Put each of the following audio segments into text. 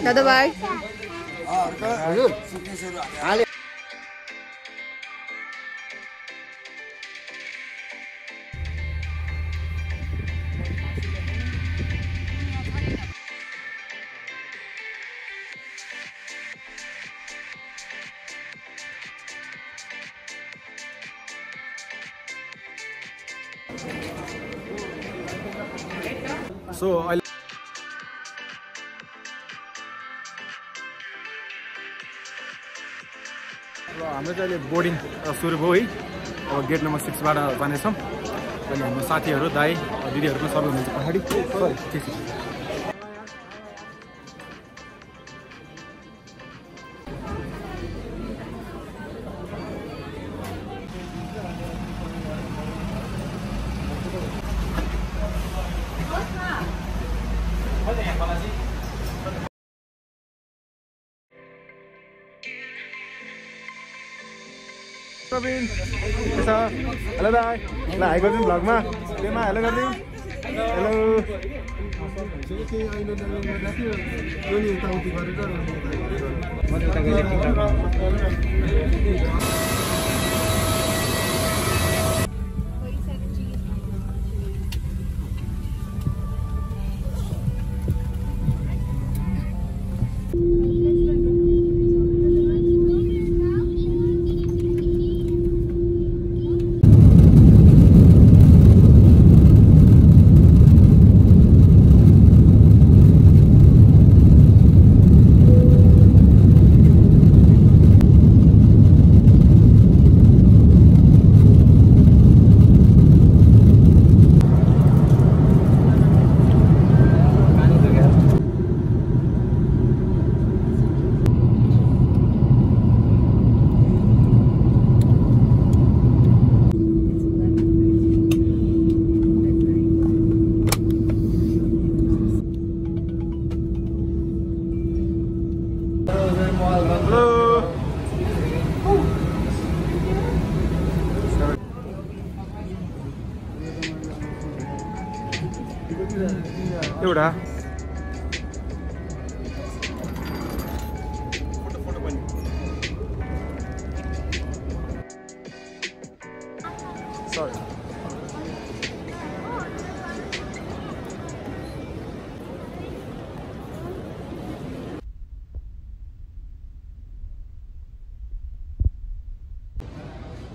दादा भाइ हजुर सो अहिले हाम्रो चाहिँ अहिले बोर्डिङ सुरु भयो है। अब गेट नम्बर 6 बाट जानेछौँ। अनि हाम्रो साथीहरू दाइ दिदीहरू पनि सबै हुनुहुन्छ पछाडि। प्रवीण हेलो दाइ ल हाई गरिदिउँ भ्लगमा त्यसमा हेलो गरिदिउँ हेलो एउटा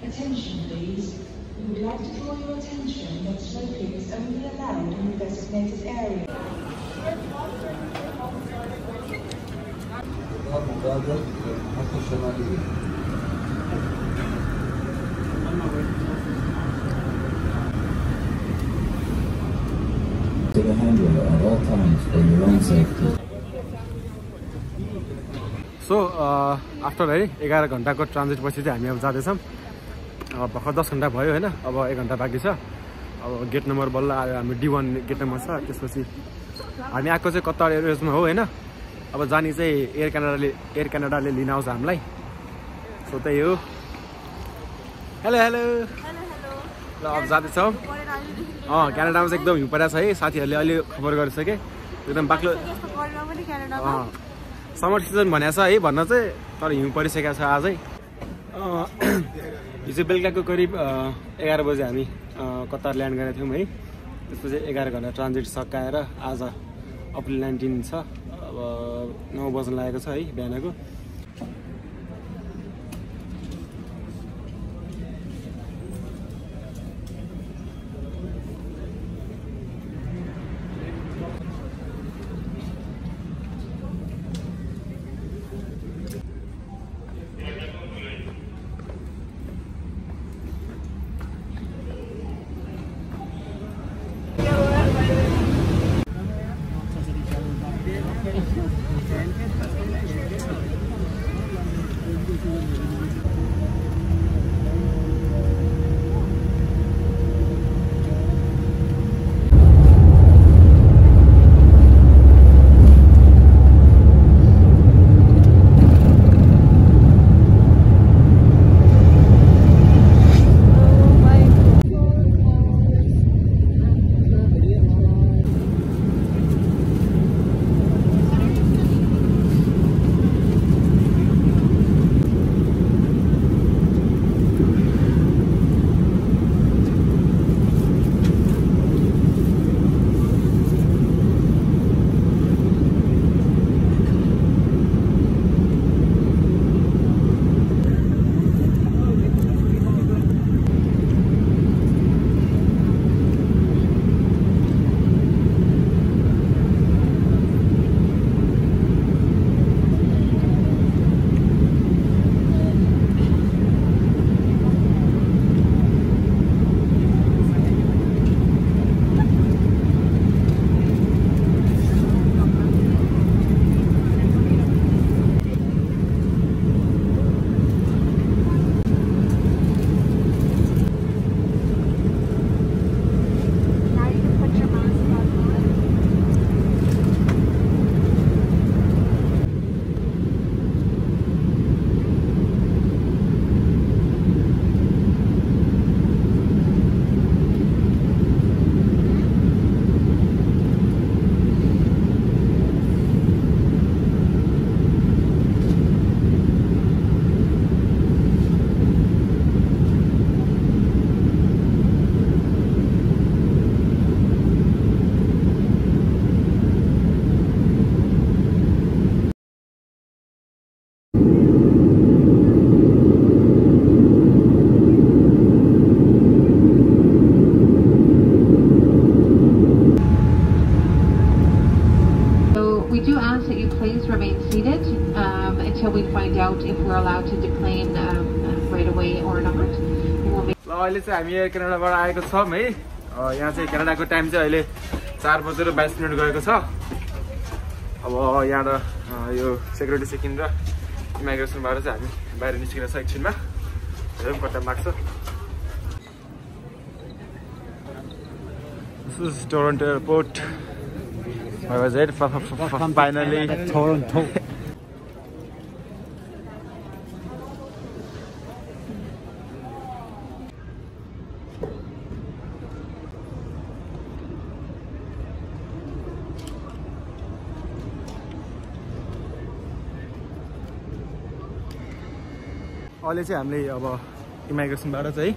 Attention please. We would like to draw your attention that smoking is only allowed in the designated area. To the handle at all times for your own safety. So after है 11 घन्टाको transit पछि चाहिँ हामी अब जाँदैछौँ। भर्खर 10 घन्टा भयो होइन, अब 1 घन्टा बाँकी छ। अब गेट नम्बर बल्ल आयो, हाम्रो D1 गेट नम्बर छ। त्यसपछि हामी आएको चाहिँ कतार एयरवेजमा हो होइन। अब जाने चाहिँ एयर क्यानाडाले लिन आउँछ हामीलाई। सो त्यही हो। हेलो हेलो ल अब जाँदैछौँ। क्यानाडामा चाहिँ एकदम हिउँ परेको छ है। साथीहरूले अहिले खबर गरिसके एकदम बाक्लो समर सिजन भनेको छ है भन्न चाहिँ, तर हिउँ परिसकेको छ आजै। हिजो बेलुकाको करिब 11 बजे हामी कतार ल्यान्ड गरेका थियौँ है। त्यसपछि 11 घन्टा ट्रान्जिट सकाएर आज अप्रिल 19 छ। अब 9 बज्न लागेको छ है बिहानको। until we find out if we're allowed to deplane right away or not. We'll make ल अहिले चाहिँ हामी क्यानाडाबाट आएको छौँ है। यहाँ चाहिँ क्यानाडाको टाइम चाहिँ अहिले 4:22 गएको छ। अब यहाँ यो सेक्युरिटी चेकिङ र इमिग्रेसनबाट चाहिँ हामी बाहिर निस्किन छ एकछिनमा। हेरौँ कता माग्छ। This is Toronto Airport. I was there finally. Toronto. अहिले चाहिँ हामीले अब इमिग्रेसनबाट चाहिँ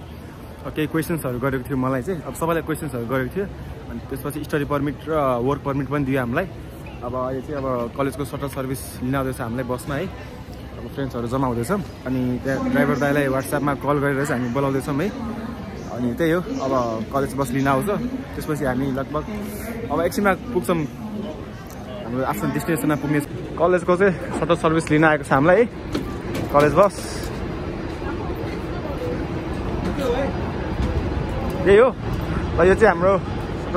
केही क्वेसन्सहरू गरेको थियो मलाई चाहिँ। अब सबैलाई क्वेसन्सहरू गरेको थियो अनि त्यसपछि स्टडी पर्मिट र वर्क पर्मिट पनि दियो हामीलाई। अब अहिले चाहिँ अब कलेजको सटल सर्भिस लिन आउँदैछ हामीलाई बसमा है। अब फ्रेन्ड्सहरू जम्मा हुँदैछौँ अनि त्यहाँ ड्राइभर दाइलाई वाट्सएपमा कल गरेर चाहिँ हामी बोलाउँदैछौँ है। अनि त्यही हो, अब कलेज बस लिन आउँछ। त्यसपछि हामी लगभग अब एकछिनमा पुग्छौँ हाम्रो आफ्नो डेस्टिनेसनमा पुग्ने। कलेजको चाहिँ सटल सर्भिस लिन आएको छ हामीलाई है, कलेज बस। यही हो ल, यो चाहिँ हाम्रो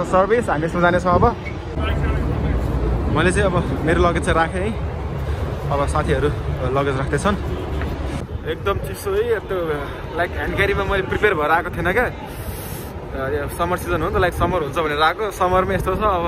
सर्भिस। हामी यसमा जानेछौँ। अब मैले चाहिँ अब मेरो लगेज चाहिँ राखेँ है। अब साथीहरू लगेज राख्दैछन्। एकदम चिसो है, त्यो लाइक ह्यान्ड क्यारीमा मैले प्रिपेयर भएर आएको थिएन क्या। समर सिजन हो नि त, लाइक समर हुन्छ भनेर आएको। समरमै यस्तो छ। अब